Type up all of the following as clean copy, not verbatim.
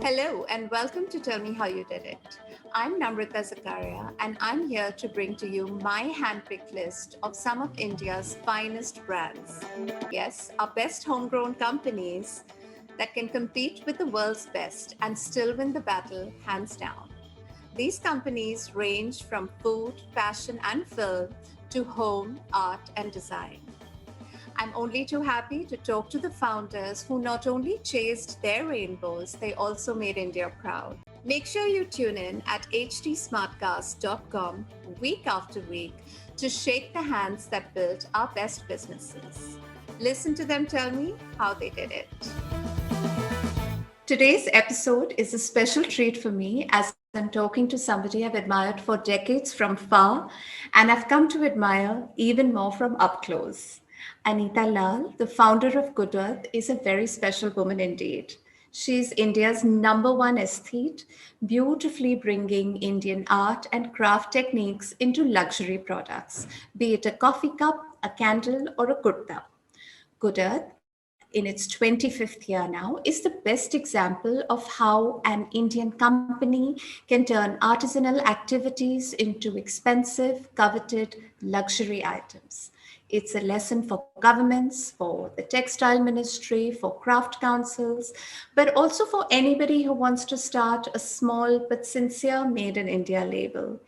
Hello and welcome to Tell Me How You Did It. I'm Namrata Zakaria and I'm here to bring to you my handpicked list of some of India's finest brands. Yes, our best homegrown companies that can compete with the world's best and still win the battle hands down. These companies range from food, fashion, and film to home, art, and design. I'm only too happy to talk to the founders who not only chased their rainbows, they also made India proud. Make sure you tune in at htsmartcast.com week after week to shake the hands that built our best businesses. Listen to them tell me how they did it. Today's episode is a special treat for me as I'm talking to somebody I've admired for decades from far and I've come to admire even more from up close. Anita Lal, the founder of Kurta, is a very special woman indeed. She's India's number one aesthete, beautifully bringing Indian art and craft techniques into luxury products, be it a coffee cup, a candle, or a kurta. Kurta, in its 25th year now, is the best example of how an Indian company can turn artisanal activities into expensive, coveted luxury items. It's a lesson for governments, for the textile ministry, for craft councils, but also for anybody who wants to start a small but sincere Made in India label.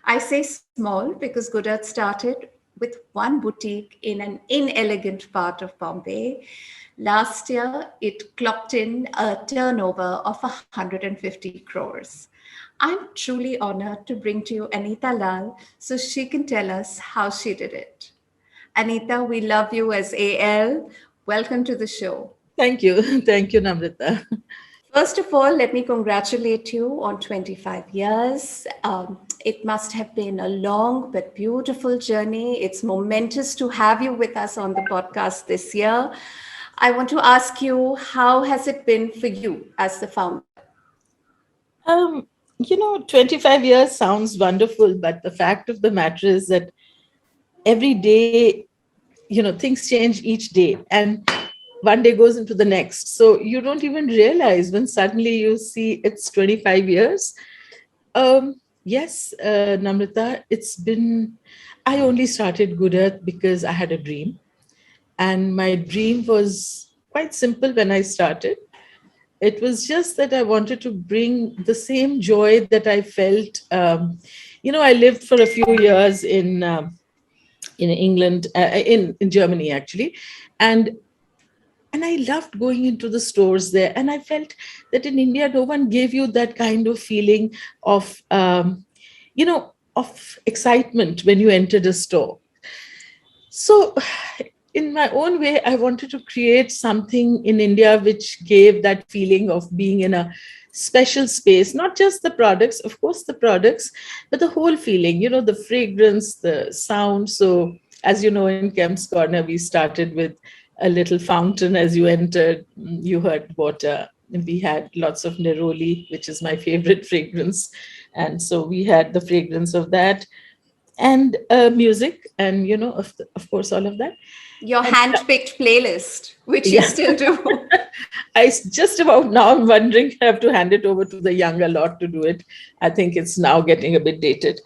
I say small because Goodart started with one boutique in an inelegant part of Bombay. Last year, it clocked in a turnover of 150 crores. I'm truly honored to bring to you Anita Lal so she can tell us how she did it. Anita, we love you as AL. Welcome to the show. Thank you. Thank you, Namrata. First of all, let me congratulate you on 25 years. It must have been a long but beautiful journey. It's momentous to have you with us on the podcast this year. I want to ask you, how has it been for you as the founder? 25 years sounds wonderful, but the fact of the matter is that every day, things change each day and one day goes into the next. So you don't even realize when suddenly you see it's 25 years. Yes, Namrata, I only started Good Earth because I had a dream. And my dream was quite simple when I started. It was just that I wanted to bring the same joy that I felt. I lived for a few years in England, in Germany actually, and I loved going into the stores there. And I felt that in India, no one gave you that kind of feeling of of excitement when you entered a store. So, in my own way, I wanted to create something in India which gave that feeling of being in a special space, not just the products, of course, the products, but the whole feeling, the fragrance, the sound. So, as you know, in Kemp's Corner, we started with a little fountain as you entered, you heard water. We had lots of neroli, which is my favorite fragrance. And so we had the fragrance of that and music and of course all of that. Your And hand-picked playlist, which you yeah, still do. just about now I'm wondering, I have to hand it over to the younger lot to do it. I think it's now getting a bit dated,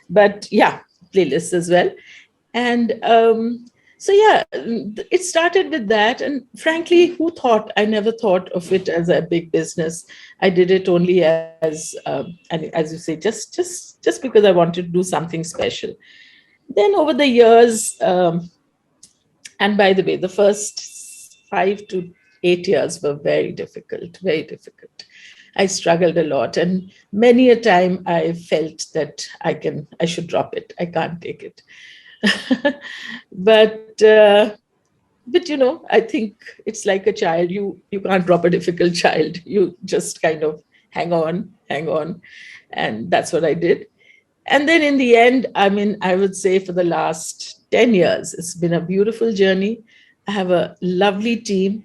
but yeah, playlists as well. And so yeah, it started with that. And frankly, who thought? I never thought of it as a big business. I did it only and as you say, just because I wanted to do something special. Then over the years, and by the way, the first 5 to 8 years were very difficult, very difficult. I struggled a lot, and many a time I felt that I should drop it. I can't take it. but I think it's like a child. You can't drop a difficult child. You just kind of hang on, and that's what I did. And then in the end, I mean, I would say for the last 10 years, it's been a beautiful journey. I have a lovely team.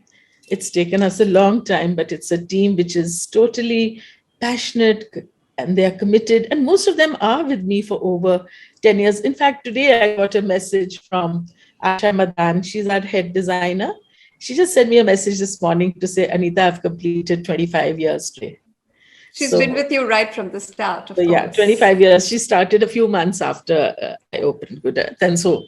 It's taken us a long time, but it's a team which is totally passionate and they are committed. And most of them are with me for over 10 years. In fact, today I got a message from Asha Madan. She's our head designer. She just sent me a message this morning to say, Anita, I've completed 25 years today. She's been So with you right from the start, so of yeah, course. 25 years. She started a few months after I opened Good Earth. And so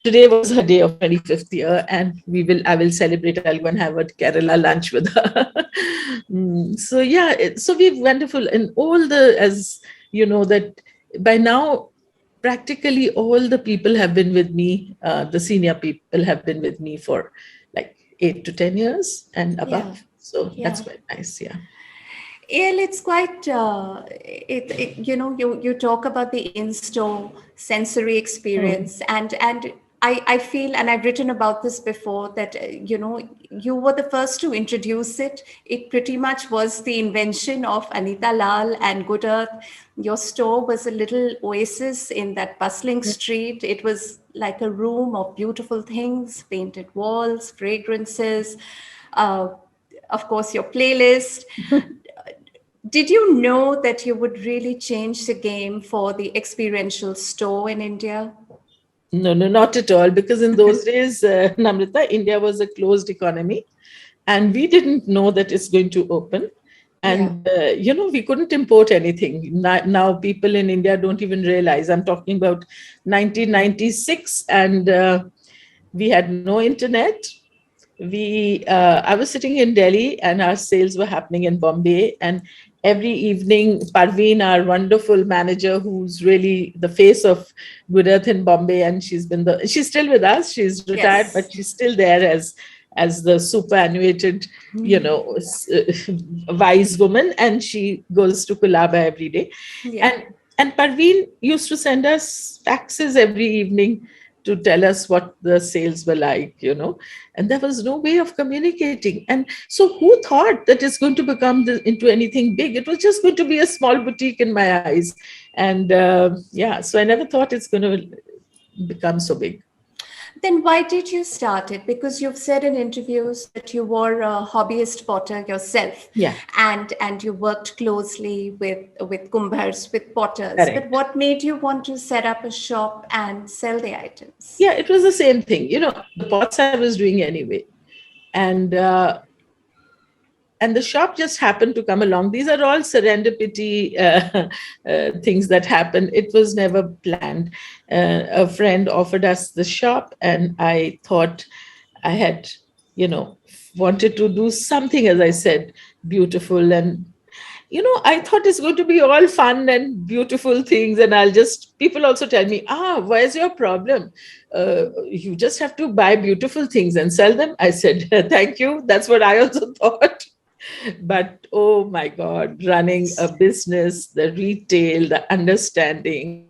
today was her day of 25th year, and I will celebrate. I'll go and have a Kerala lunch with her. So yeah, so we're wonderful. And all the, as you know, that by now, practically all the people have been with me, the senior people have been with me for like 8 to 10 years and Yeah, above. So that's yeah. quite nice. Yeah. Well, it's quite, you talk about the in-store sensory Mm. experience, and I feel, and I've written about this before, that, you were the first to introduce it. It pretty much was the invention of Anita Lal and Good Earth. Your store was a little oasis in that bustling street. It was like a room of beautiful things, painted walls, fragrances, uh, of course, your playlist. Did you know that you would really change the game for the experiential store in India? No, no, not at all. Because in those days, Namrita, India was a closed economy, and we didn't know that it's going to open. Yeah. And we couldn't import anything. Now people in India don't even realize. I'm talking about 1996, and we had no internet. I was sitting in Delhi, and our sales were happening in Bombay. And every evening, Parveen, our wonderful manager, who's really the face of Good Earth in Bombay, and she's still with us. She's retired, but Yes. she's still there as the superannuated, wise woman, and she goes to Kulaba every day. Yeah. And Parveen used to send us faxes every evening to tell us what the sales were like, and there was no way of communicating. And so who thought that it's going to become into anything big? It was just going to be a small boutique in my eyes. And yeah, so I never thought it's going to become so big. Then why did you start it? Because you've said in interviews that you were a hobbyist potter yourself, Yeah, and you worked closely with kumbhars, with potters. But correct. what made you want to set up a shop and sell the items? Yeah, it was the same thing. The pots I was doing anyway. And uh, and the shop just happened to come along. These are all serendipity things that happen. It was never planned. A friend offered us the shop, and I thought I had, you know, wanted to do something, as I said, beautiful. And I thought it's going to be all fun and beautiful things. And people also tell me, where's your problem? You just have to buy beautiful things and sell them. I said, thank you. That's what I also thought. But oh my God, running a business, the retail, the understanding,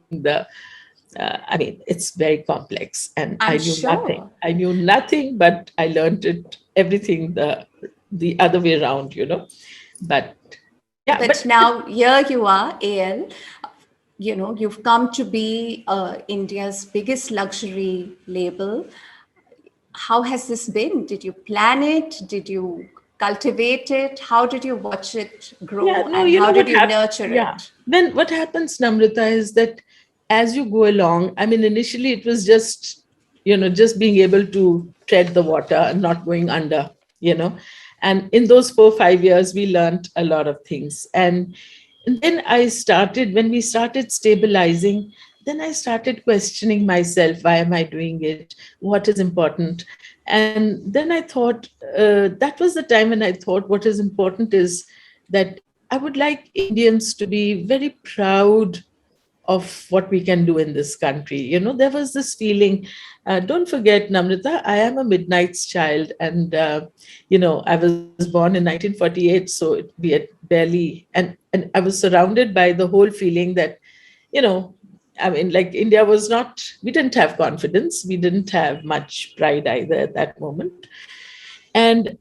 I mean, it's very complex. And I I'm knew nothing. sure. I knew nothing, but I learned it, everything the other way around, But yeah, But now here you are, AL. You've come to be India's biggest luxury label. How has this been? Did you plan it? Did you cultivate it? How did you watch it yeah, grow, no, and you how know did what you happens? nurture Yeah. it? Then what happens, Namrata, is that as you go along, I mean, initially it was just being able to tread the water and not going under, you know. And in those 4 5 years, we learned a lot of things. And then when we started stabilizing, then I started questioning myself, why am I doing it? What is important? And then I thought, that was the time when I thought, what is important is that I would like Indians to be very proud of what we can do in this country. There was this feeling. Don't forget, Namrita, I am a midnight's child, and I was born in 1948, so we had barely, and I was surrounded by the whole feeling that, you know, I mean, like India was not. We didn't have confidence. We didn't have much pride either at that moment, and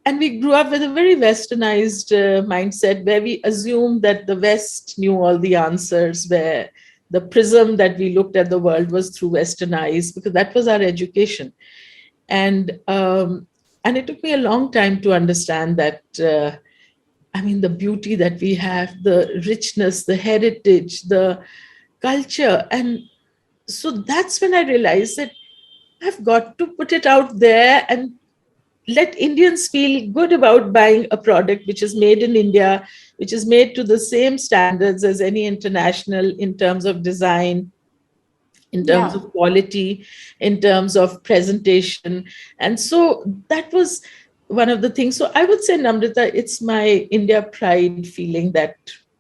and we grew up with a very westernized mindset where we assumed that the West knew all the answers, where the prism that we looked at the world was through western eyes, because that was our education. And um, and it took me a long time to understand that, I mean, the beauty that we have, the richness, the heritage, the culture. And so that's when I realized that I've got to put it out there and let Indians feel good about buying a product which is made in India, which is made to the same standards as any international in terms of design, in terms Yeah. of quality, in terms of presentation. And so that was one of the things. So I would say, Namrata, it's my India pride feeling that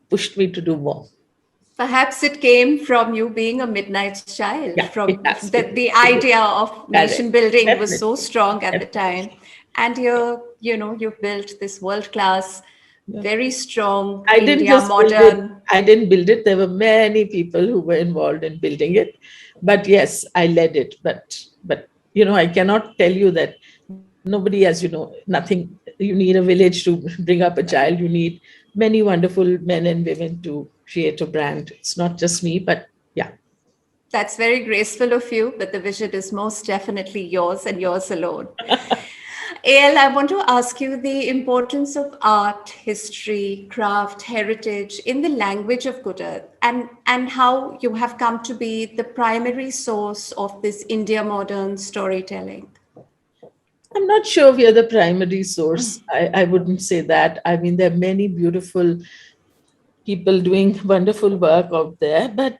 pushed me to do more. Perhaps it came from you being a midnight child, Yeah, it from does. the It is. idea of nation Correct. building was Definitely. so strong at the Definitely. time. And you've built this world class, Yeah. very strong I didn't India just build it. modern. I didn't build it. There were many people who were involved in building it. But yes, I led it. But I cannot tell you that nobody, as you know, nothing. You need a village to bring up a child. You need many wonderful men and women to create a brand. It's not just me, but yeah. That's very graceful of you, but the vision is most definitely yours and yours alone. AL, I want to ask you the importance of art, history, craft, heritage in the language of Kurta, and how you have come to be the primary source of this India modern storytelling. I'm not sure we are the primary source. I wouldn't say that. I mean, there are many beautiful people doing wonderful work out there. But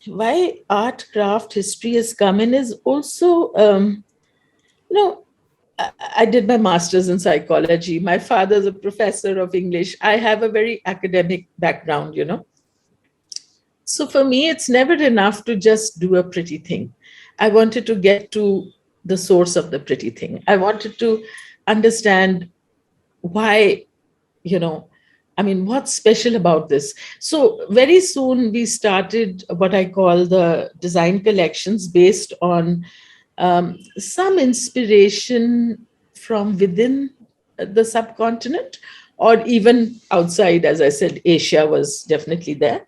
why art, craft, history has come in is also, you know, I did my master's in psychology. My father's a professor of English. I have a very academic background. So for me, it's never enough to just do a pretty thing. I wanted to get to the source of the pretty thing. I wanted to understand why, you know, I mean, what's special about this? So very soon we started what I call the design collections based on some inspiration from within the subcontinent or even outside. As I said, Asia was definitely there,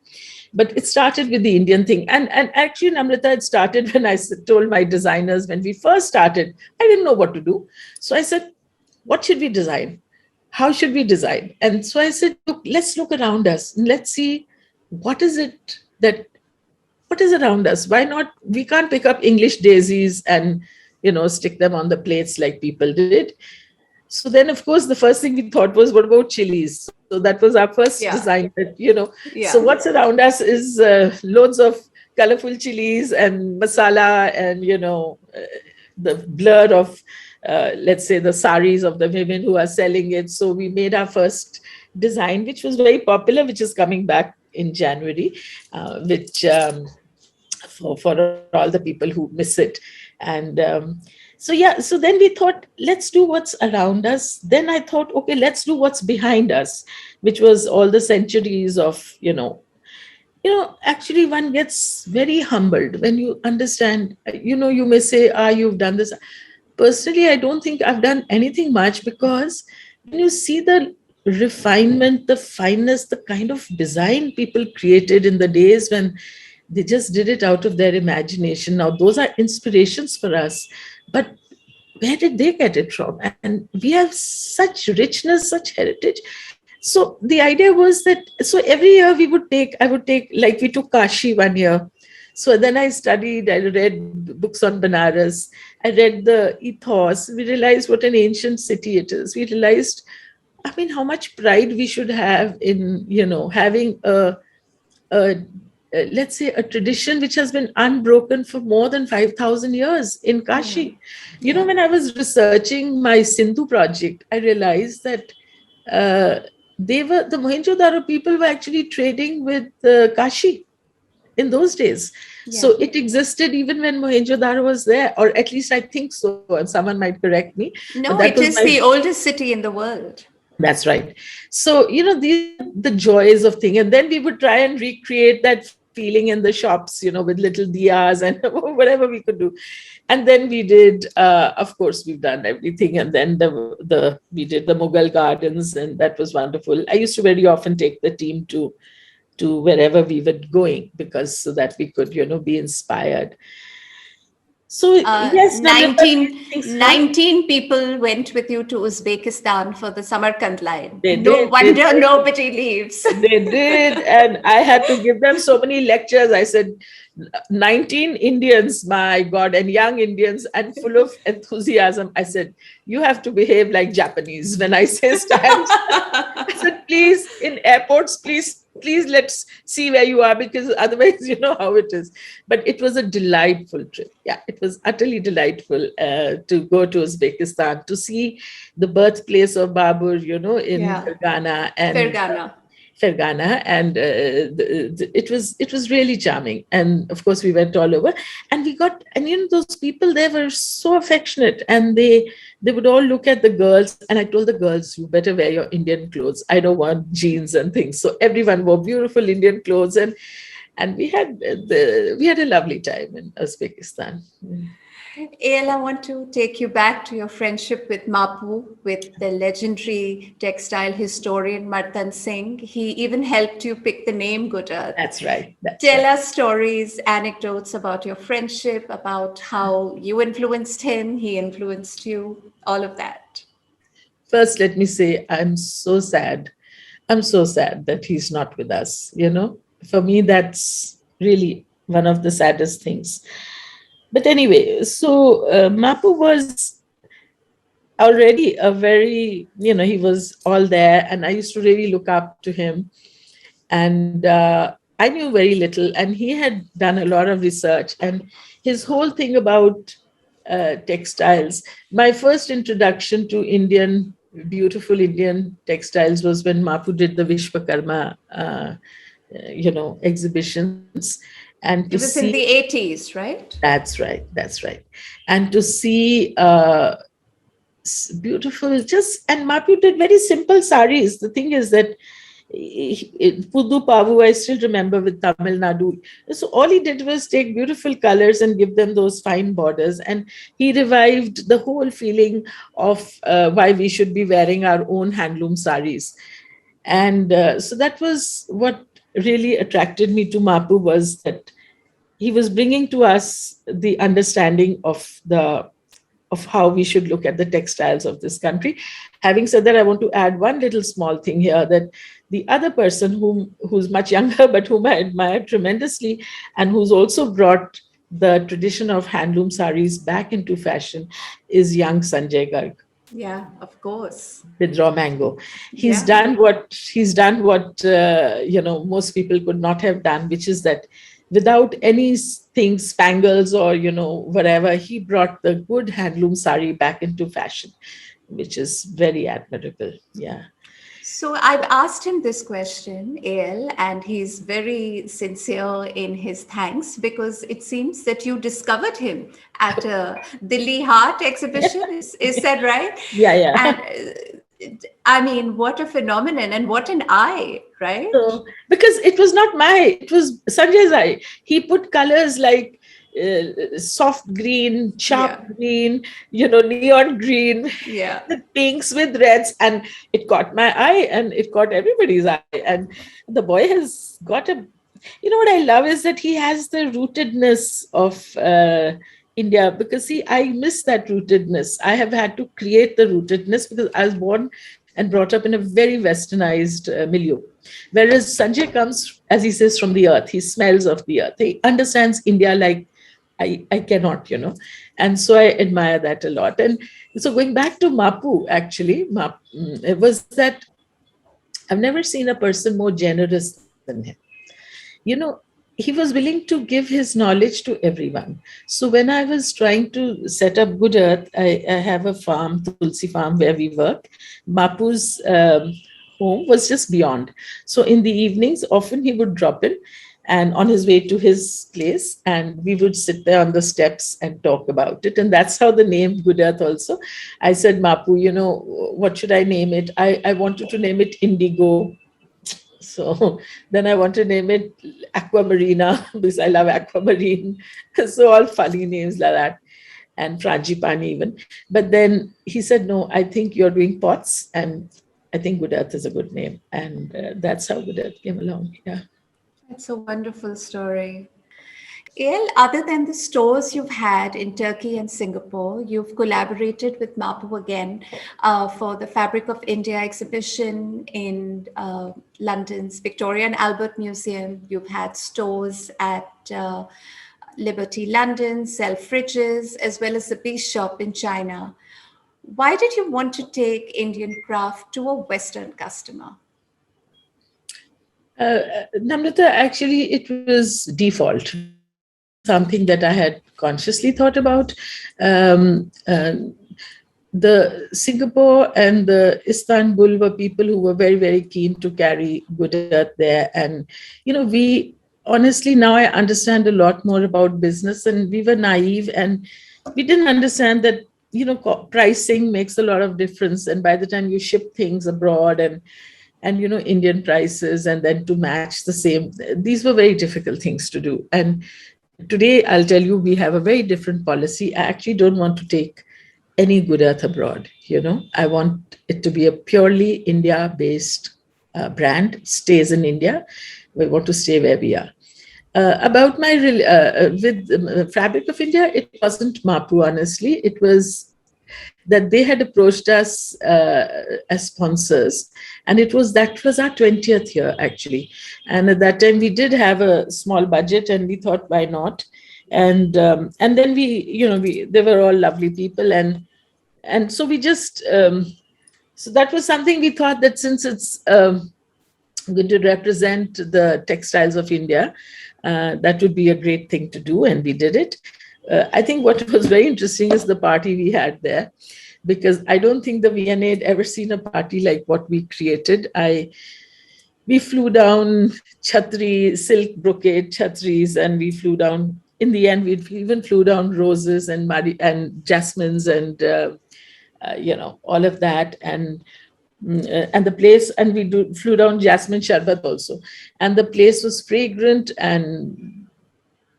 but it started with the Indian thing. And actually, Namrata, it started when I told my designers when we first started, I didn't know what to do. So I said, what should we design? How should we design? And so I said, look, let's look around us and let's see what is it that what is around us. Why not? We can't pick up English daisies and stick them on the plates like people did. So then, of course, the first thing we thought was, what about chilies? So that was our first Yeah, design. So yeah. what's around us is loads of colorful chilies and masala and the blur of let's say the saris of the women who are selling it. So we made our first design, which was very popular, which is coming back in January, which for all the people who miss it. And so yeah, so then we thought, let's do what's around us. Then I thought, okay, let's do what's behind us, which was all the centuries of actually one gets very humbled when you understand. You may say, you've done this. Personally, I don't think I've done anything much, because when you see the refinement, the fineness, the kind of design people created in the days when they just did it out of their imagination. Now, those are inspirations for us. But where did they get it from? And we have such richness, such heritage. So the idea was that, so every year I would take, like we took Kashi one year. So then I studied, I read books on Banaras, I read the ethos. We realized what an ancient city it is. We realized, I mean, how much pride we should have in, having a let's say a tradition which has been unbroken for more than 5,000 years in Kashi. Yeah. When I was researching my Sindhu project, I realized that uh, the Mohenjo-daro people were actually trading with Kashi in those days. Yeah. So it existed even when Mohenjo-daro was there, or at least I think so. And someone might correct me, but No, that it was is my. the oldest city in the world. That's right. So, these are the joys of thing. And then we would try and recreate that feeling in the shops, with little diyas and whatever we could do. And then we did, of course, we've done everything. And then we did the Mughal gardens, and that was wonderful. I used to very often take the team to wherever we were going, because so that we could, be inspired. So yes, Namrata, these 19, things, huh? 19 people went with you to Uzbekistan for the Samarkand line. They No did. They wonder did. nobody leaves. They did. And I had to give them so many lectures. I said, 19 Indians, my God, and young Indians, and full of enthusiasm. I said, you have to behave like Japanese. When I say stand, I said, please, in airports, please let's see where you are, because otherwise, you know how it is. But it was a delightful trip. Yeah, it was utterly delightful to go to Uzbekistan, to see the birthplace of Babur, in Yeah, Ghana, and Fergana. Fergana, and it was really charming. And of course, we went all over, and we got, and those people there were so affectionate, and they would all look at the girls, and I told the girls, you better wear your Indian clothes. I don't want jeans and things. So everyone wore beautiful Indian clothes, and we had a lovely time in Uzbekistan. AL, I want to take you back to your friendship with Mapu, with the legendary textile historian Martan Singh. He even helped you pick the name Good Earth. That's right. That's Tell right. us stories, anecdotes about your friendship, about how you influenced him, he influenced you, all of that. First, let me say, I'm so sad. I'm so sad that he's not with us. For me, that's really one of the saddest things. But anyway, so Mapu was already a very, he was all there, and I used to really look up to him. And I knew very little, and he had done a lot of research, and his whole thing about textiles. My first introduction to beautiful Indian textiles was when Mapu did the Vishwakarma, exhibitions, and to It was see. in the 80s, right? That's right, that's right. And to see beautiful, just, and Mapu did very simple saris. The thing is that Pudu Pavu, I still remember, with Tamil Nadu. So all he did was take beautiful colors and give them those fine borders. And he revived the whole feeling of why we should be wearing our own handloom saris. And so that was what really attracted me to Mapu, was that he was bringing to us the understanding of how we should look at the textiles of this country. Having said that, I want to add one little small thing here, that the other person who's much younger but whom I admire tremendously, and who's also brought the tradition of handloom saris back into fashion, is young Sanjay Garg Yeah, of course. with raw mango. He's Yeah. done what most people could not have done, which is that without any thing spangles or whatever, he brought the good handloom sari back into fashion, which is very admirable. Yeah. So I've asked him this question, AL, and he's very sincere in his thanks because it seems that you discovered him at a Delhi Heart exhibition. Is that right? Yeah, yeah. And I mean, what a phenomenon and what an eye, right? So, because it was not it was Sanjay's eye. He put colors like soft green, sharp Yeah, green, neon green, yeah. with pinks, with reds, and it caught my eye, and it caught everybody's eye. And the boy has got what I love is that he has the rootedness of India, because see, I miss that rootedness. I have had to create the rootedness because I was born and brought up in a very westernized milieu. Whereas Sanjay comes, as he says, from the earth. He smells of the earth. He understands India like I cannot. And so I admire that a lot. And so going back to Mapu, actually, it was that I've never seen a person more generous than him. You know, he was willing to give his knowledge to everyone. So when I was trying to set up Good Earth, I have a farm, Tulsi farm, where we work. Mapu's home was just beyond. So in the evenings, often he would drop in and on his way to his place, and we would sit there on the steps and talk about it. And that's how the name Good Earth also. I said, Mapu, what should I name it? I wanted to name it Indigo. So then I want to name it Aquamarina because I love aquamarine. So all funny names like that, and Frangipani even. But then he said, no, I think you're doing pots, and I think Good Earth is a good name. And that's how Good Earth came along. Yeah. It's a wonderful story. AL, other than the stores you've had in Turkey and Singapore, you've collaborated with Mapu again for the Fabric of India exhibition in London's Victoria and Albert Museum. You've had stores at Liberty London, sell fridges, as well as the Peace Shop in China. Why did you want to take Indian craft to a Western customer? Namrata, actually, it was default. It wasn't something that I had consciously thought about. Um, uh, the Singapore and the Istanbul were people who were very, very keen to carry good earth there. And, we honestly now I understand a lot more about business, and we were naive and we didn't understand that, pricing makes a lot of difference. And by the time you ship things abroad and Indian prices, and then to match the same, these were very difficult things to do. And today I'll tell you, we have a very different policy. I actually don't want to take any good earth abroad. I want it to be a purely India based brand, stays in India. We want to stay where we are. About my with Fabric of India, it wasn't Mapu, honestly. It was that they had approached us as sponsors, and that was our 20th year actually. And at that time we did have a small budget, and we thought, why not? And then we they were all lovely people, and so we just so that was something we thought, that since it's going to represent the textiles of India, that would be a great thing to do, and we did it. I think what was very interesting is the party we had there, because I don't think the VNA had ever seen a party like what we created. We flew down chhatri, silk brocade chhatris, and we flew down. In the end, we even flew down roses and jasmines and all of that, and the place, and flew down jasmine sharbat also, and the place was fragrant and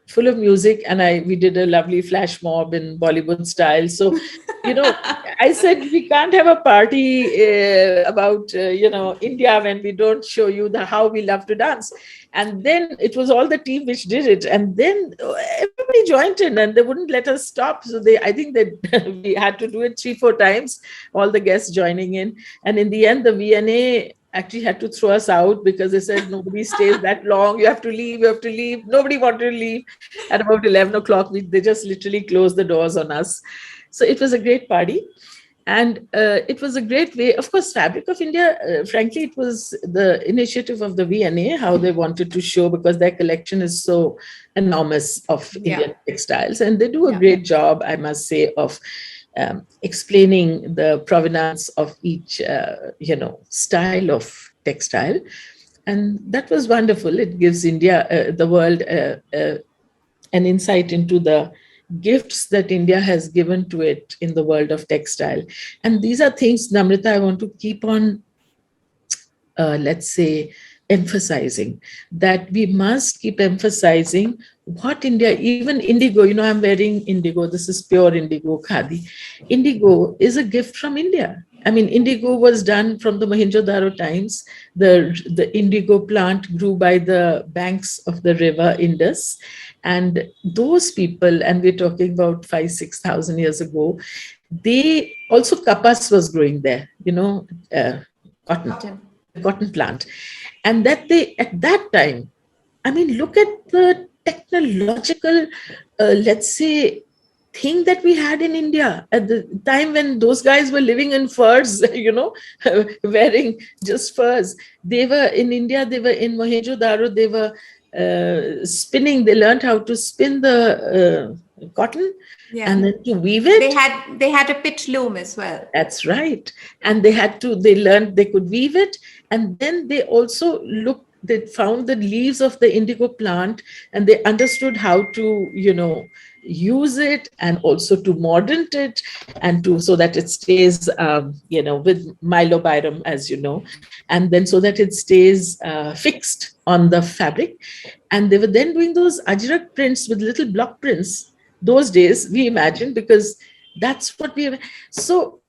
full of music. And we did a lovely flash mob in Bollywood style. So, you know, I said, we can't have a party about India when we don't show you the how we love to dance. And then it was all the team which did it, and then everybody joined in, and they wouldn't let us stop. So I think that we had to do it 3 4 times, all the guests joining in. And in the end, the VNA actually had to throw us out, because they said, nobody stays that long, you have to leave, you have to leave. Nobody wanted to leave. At about 11 o'clock, they just literally closed the doors on us. So it was a great party. And it was a great way. Of course, Fabric of India, frankly, it was the initiative of the VNA, how they wanted to show, because their collection is so enormous of Yeah. Indian textiles. And they do a Yeah. great job, I must say, of explaining the provenance of each, style of textile. And that was wonderful. It gives India, the world, an insight into the gifts that India has given to it in the world of textile. And these are things, Namrata, I want to keep on, let's say, emphasizing, that we must keep emphasizing what India, even indigo, I'm wearing indigo, this is pure indigo khadi. Indigo is a gift from India. I mean, indigo was done from the Mohenjo-daro times. The indigo plant grew by the banks of the river Indus. And those people, and we're talking about 5 6,000 years ago, they also, kapas was growing there, cotton, Cotton. the cotton plant. And that they, at that time, I mean, look at the technological, let's say, thing that we had in India at the time when those guys were living in furs, wearing just furs. They were in India, they were in Mohenjo-daro, they were spinning, they learned how to spin the cotton Yeah. and then to weave They it. had a pitch loom as well. That's right. And they learned they could weave it. And then they also they found the leaves of the indigo plant, and they understood how to, use it, and also to mordant it, and so that it stays, with mylobirum, as you know, and then so that it stays fixed on the fabric. And they were then doing those ajrak prints with little block prints. Those days, we imagined, because that's what we. So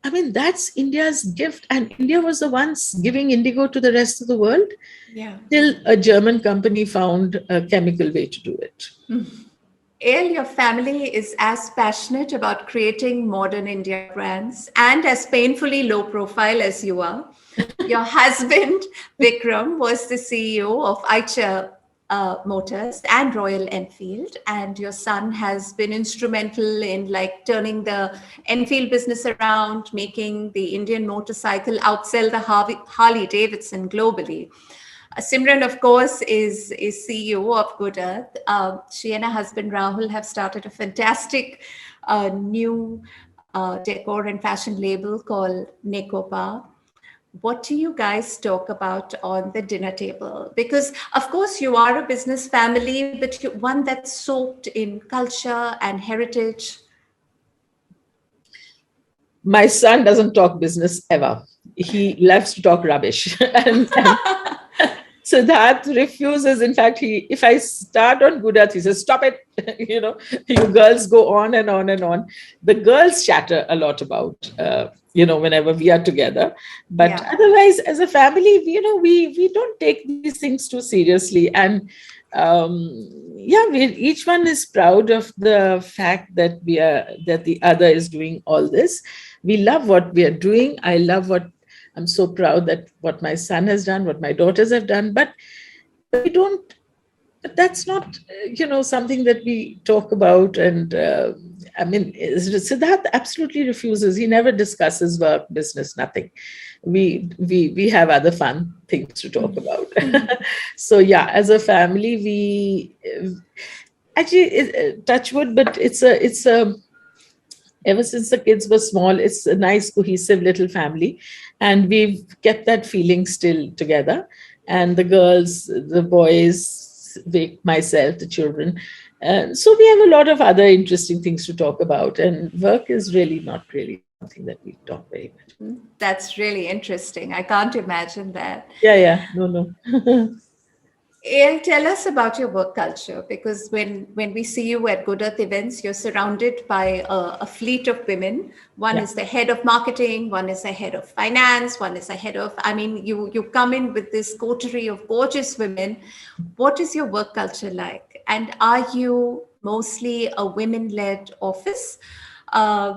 I mean, that's India's gift. And India was the ones giving indigo to the rest of the world Yeah. till a German company found a chemical way to do it. Ale, your family is as passionate about creating modern India brands and as painfully low profile as you are. Your husband, Vikram, was the CEO of Eicher Motors and Royal Enfield, and your son has been instrumental in like turning the Enfield business around, making the Indian motorcycle outsell the Harley Davidson globally. Simran, of course, is CEO of Good Earth. She and her husband Rahul have started a fantastic new decor and fashion label called Nekopa. What do you guys talk about on the dinner table? Because, of course, you are a business family, but one that's soaked in culture and heritage. My son doesn't talk business ever. He loves to talk rubbish. And Siddharth refuses. In fact, if I start on Good Earth, he says, "Stop it." You girls go on and on and on. The girls chatter a lot about, whenever we are together. But Yeah. otherwise, as a family, we don't take these things too seriously. And yeah, each one is proud of the fact that the other is doing all this. We love what we are doing. I'm so proud that what my son has done, what my daughters have done, but we don't. But that's not, something that we talk about. And I mean, Siddharth absolutely refuses. He never discusses work, business, nothing. We have other fun things to talk about. So yeah, as a family, we actually touch wood, but it's a ever since the kids were small, it's a nice, cohesive little family. And we've kept that feeling still together. And the girls, the boys, myself, the children. So we have a lot of other interesting things to talk about. And work is really not really something that we talk very much. That's really interesting. I can't imagine that. Yeah, yeah, no, no. And tell us about your work culture, because when we see you at Good Earth events, you're surrounded by a fleet of women. One Yeah. is the head of marketing, one is the head of finance, one is the head of. I mean, you come in with this coterie of gorgeous women. What is your work culture like? And are you mostly a women-led office? Uh,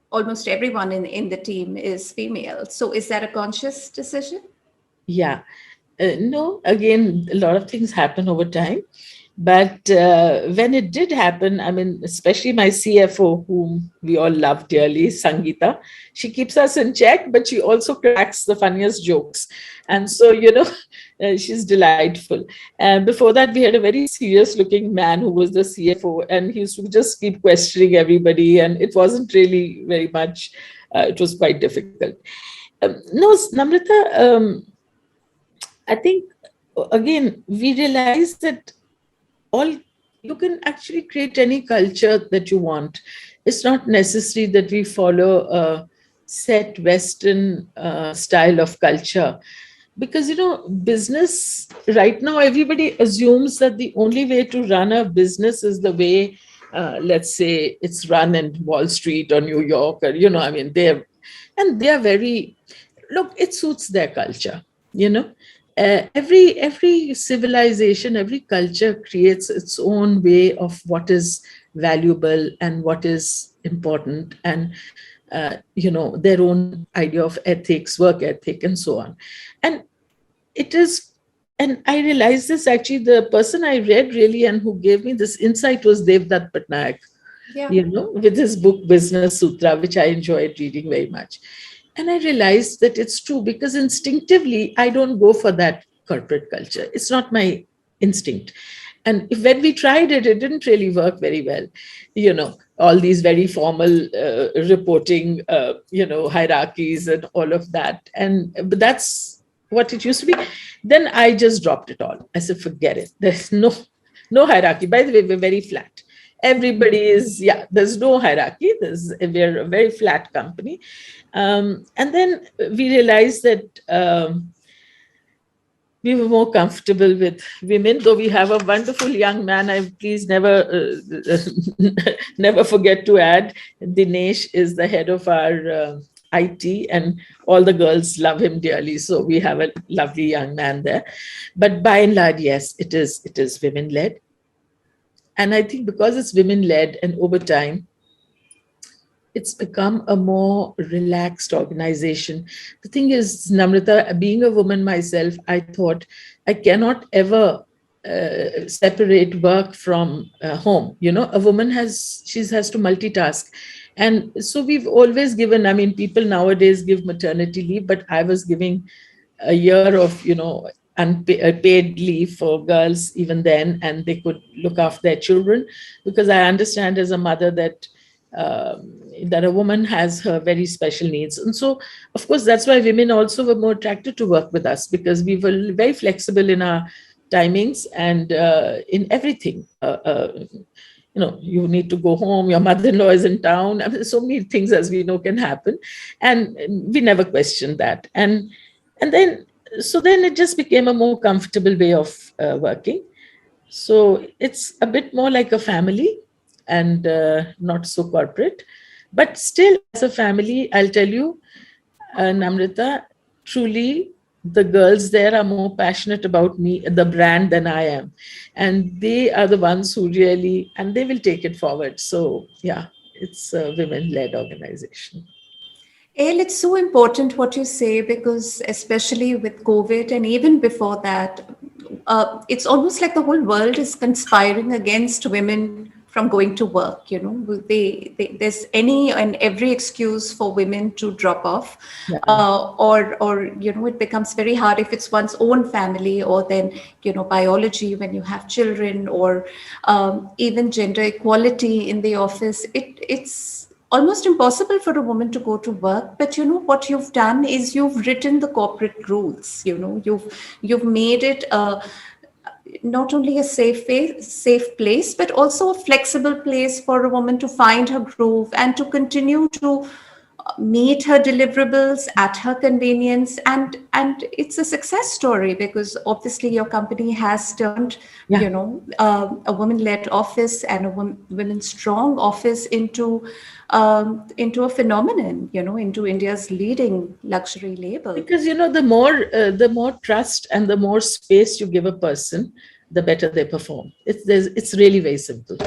Almost everyone in the team is female. So is that a conscious decision? Yeah. No, again, a lot of things happen over time. But when it did happen, I mean, especially my CFO, whom we all love dearly, Sangeeta, she keeps us in check, but she also cracks the funniest jokes. And so, she's delightful. And before that, we had a very serious looking man who was the CFO, and he used to just keep questioning everybody. And it wasn't really very much, it was quite difficult. No, Namrata, I think, again, we realized that all you can actually create any culture that you want. It's not necessary that we follow a set Western style of culture, because business right now, everybody assumes that the only way to run a business is the way, let's say, it's run in Wall Street or New York, or I mean, they are very, look, it suits their culture. you know every civilization, every culture creates its own way of what is valuable and what is important, and their own idea of ethics, work ethic, and so on. And it is, and I realized this, actually, the person I read really and who gave me this insight was Devdutt Patnaik, Yeah. with his book Business Sutra, which I enjoyed reading very much. And I realized that it's true, because instinctively, I don't go for that corporate culture. It's not my instinct. And when we tried it, it didn't really work very well. All these very formal reporting, hierarchies and all of that. But that's what it used to be. Then I just dropped it all. I said, forget it. There's no hierarchy. By the way, we're very flat. Everybody is, yeah, there's no hierarchy. We're a very flat company. And then we realized that we were more comfortable with women, though we have a wonderful young man. I please never never forget to add, Dinesh is the head of our IT, and all the girls love him dearly. So we have a lovely young man there. But by and large, yes, it is women led, and I think because it's women led, and over time it's become a more relaxed organization. The thing is, Namrata, being a woman myself, I thought I cannot ever separate work from home. You know, a woman has to multitask. And so we've always given, I mean, people nowadays give maternity leave, but I was giving a year of, unpaid leave for girls even then, and they could look after their children, because I understand as a mother that that a woman has her very special needs. And so, of course, that's why women also were more attracted to work with us, because we were very flexible in our timings and in everything. You need to go home, your mother-in-law is in town. I mean, so many things, as we know, can happen. And we never questioned that. And then it just became a more comfortable way of working. So it's a bit more like a family, and not so corporate. But still, as a family, I'll tell you, Namrita, truly, the girls there are more passionate about me, the brand, than I am. And they are the ones who really, and they will take it forward. So, yeah, it's a women led organization. Ale, it's so important what you say because, especially with COVID and even before that, it's almost like the whole world is conspiring against women from going to work. You know, there's any and every excuse for women to drop off, Yeah. or it becomes very hard if it's one's own family, or then biology when you have children, or even gender equality in the office. It's almost impossible for a woman to go to work. But what you've done is you've written the corporate rules. You've made it not only a safe place, but also a flexible place for a woman to find her groove and to continue to meet her deliverables at her convenience. And it's a success story because obviously your company has turned Yeah. a woman-led office and a women strong office into a phenomenon, into India's leading luxury label. Because the more trust and the more space you give a person, the better they perform. It's really very simple.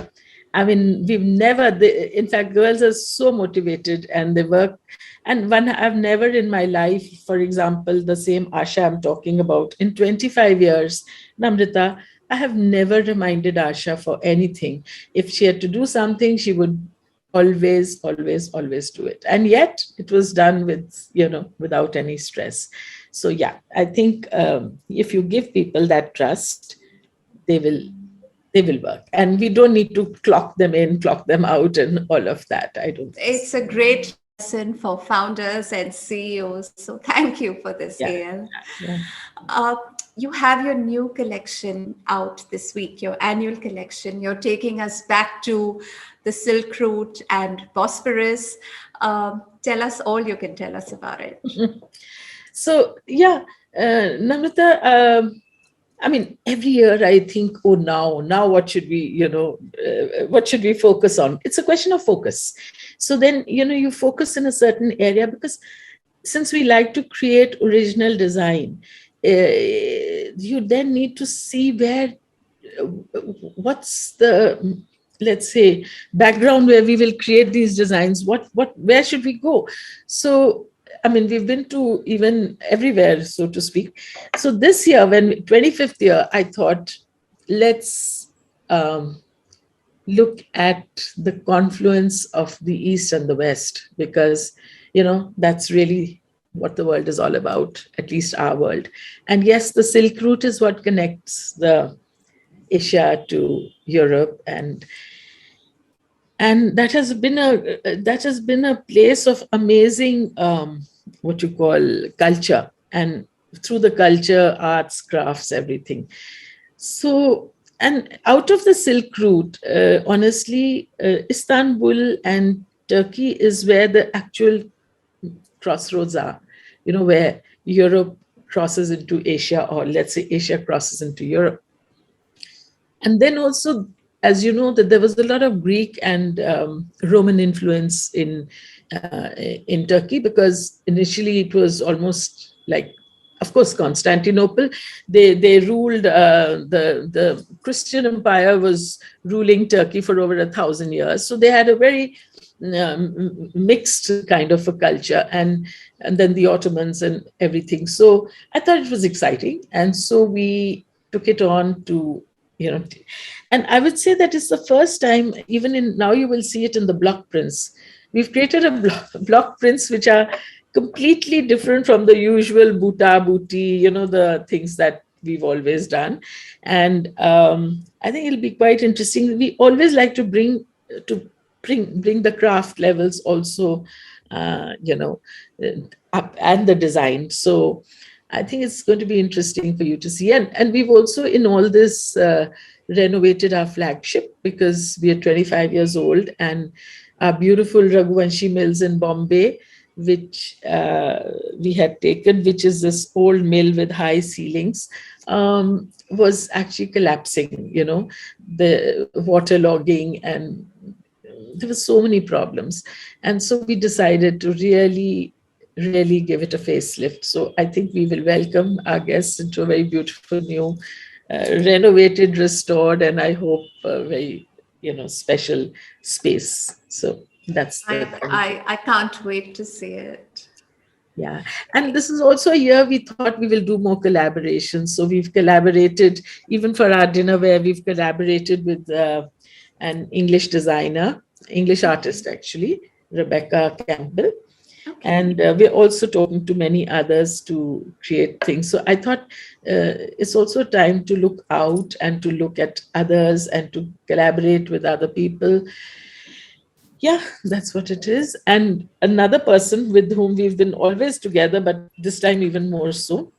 I mean, in fact, girls are so motivated and they work. And one, I've never in my life, for example, the same Asha I'm talking about, in 25 years, Namrita, I have never reminded Asha for anything. If she had to do something, she would always, always, always do it. And yet it was done without any stress. So, yeah, I think if you give people that trust, they will they will work, and we don't need to clock them in, clock them out, and all of that. I don't think so. It's a great lesson for founders and CEOs. So thank you for this, Yeah, AL. yeah. Uh, you have your new collection out this week, your annual collection. You're taking us back to the Silk Route and Bosphorus. Tell us all you can tell us about it. So, yeah, Namrata, I mean, every year I think, oh, now what should we focus on? It's a question of focus. So then, you focus in a certain area, because since we like to create original design, you then need to see what's the, let's say, background where we will create these designs. Where should we go? So, I mean, we've been to even everywhere, so to speak. So this year, when 25th year, I thought, let's um, look at the confluence of the East and the West, because, that's really what the world is all about, at least our world. And yes, the Silk Route is what connects the Asia to Europe, and that has been a place of amazing, what you call, culture, and through the culture, arts, crafts, everything. So, and out of the Silk Route, honestly, Istanbul and Turkey is where the actual crossroads are, where Europe crosses into Asia, or let's say Asia crosses into Europe. And then also, as you know, that there was a lot of Greek and Roman influence in Turkey, because initially it was almost like, of course, Constantinople. They ruled, the Christian Empire was ruling Turkey for over 1,000 years. So they had a very mixed kind of a culture, and then the Ottomans and everything. So I thought it was exciting, and so we took it on to, you know, and I would say that it's the first time, even in now you will see it in the block prints. We've created a block prints which are completely different from the usual buta booty, the things that we've always done. And I think it'll be quite interesting. We always like to to bring the craft levels also, uh, you know, up, and the design. So I think it's going to be interesting for you to see. And we've also, in all this, renovated our flagship, because we are 25 years old, and our beautiful Raghuvanshi Mills in Bombay, which we had taken, which is this old mill with high ceilings, was actually collapsing, the waterlogging, and there were so many problems. And so we decided to really give it a facelift. So I think we will welcome our guests into a very beautiful new, renovated, restored, and I hope very, special space. So that's the kind. I can't wait to see it. Yeah. And this is also a year we thought we will do more collaborations. So we've collaborated, even for our dinnerware, we've collaborated with an English designer, English artist actually, Rebecca Campbell. Okay. And we're also talking to many others to create things. So I thought it's also time to look out and to look at others and to collaborate with other people. Yeah, that's what it is. And another person with whom we've been always together, but this time even more so,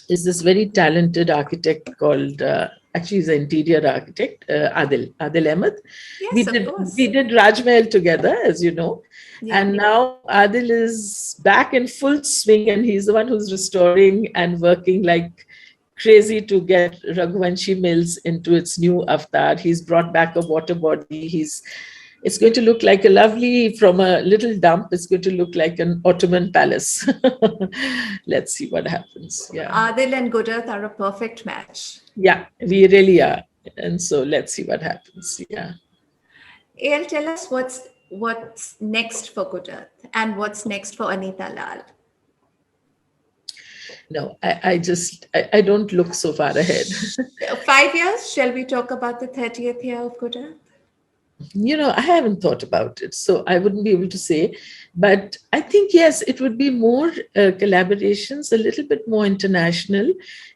is this very talented architect called, actually he's an interior architect, Adil Ahmed. We Yes, of did course. we did Rajmahal together, as you know, Yeah. and now Adil is back in full swing, and he's the one who's restoring and working like crazy to get Raghuvanshi Mills into its new avatar. He's brought back a water body. It's going to look like a lovely, from a little dump, it's going to look like an Ottoman palace. Let's see what happens. Yeah. Adil and Gujarat are a perfect match. Yeah, we really are. And so let's see what happens. Yeah. AL, tell us what's next for Gujarat and what's next for Anita Lal. No, I don't look so far ahead. 5 years, shall we talk about the 30th year of Gujarat? I haven't thought about it, so I wouldn't be able to say. But I think, yes, it would be more collaborations, a little bit more international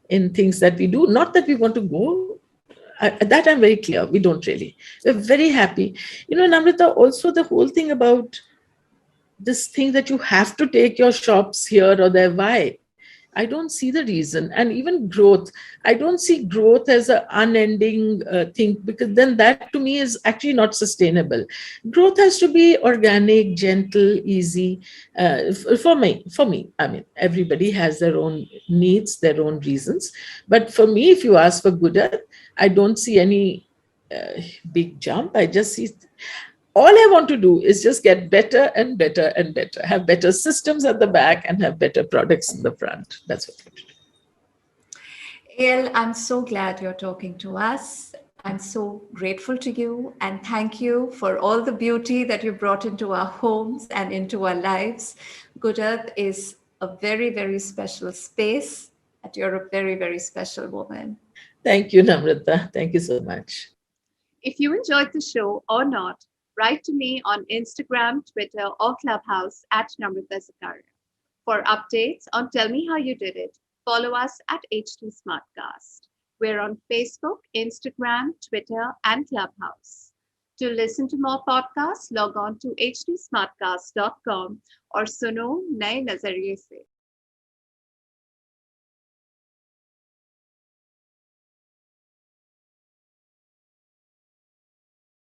in things that we do. Not that we want to go. That I'm very clear. We don't really. We're very happy. Namrata, also the whole thing about this thing that you have to take your shops here or there. Why? I don't see the reason. And even growth, I don't see growth as an unending thing, because then that to me is actually not sustainable. Growth has to be organic, gentle, easy. For me, I mean, everybody has their own needs, their own reasons. But for me, if you ask for Gujarat, I don't see any big jump. I just see, all I want to do is just get better and better and better, have better systems at the back and have better products in the front. That's what I want to do. AL, I'm so glad you're talking to us. I'm so grateful to you and thank you for all the beauty that you brought into our homes and into our lives. Gujarat is a very, very special space, and you're a very, very special woman. Thank you, Namrata. Thank you so much. If you enjoyed the show or not, write to me on Instagram, Twitter, or Clubhouse at Namrata Zakaria. For updates on Tell Me How You Did It, follow us at HT Smartcast. We're on Facebook, Instagram, Twitter, and Clubhouse. To listen to more podcasts, log on to htsmartcast.com or suno naye nazariye se.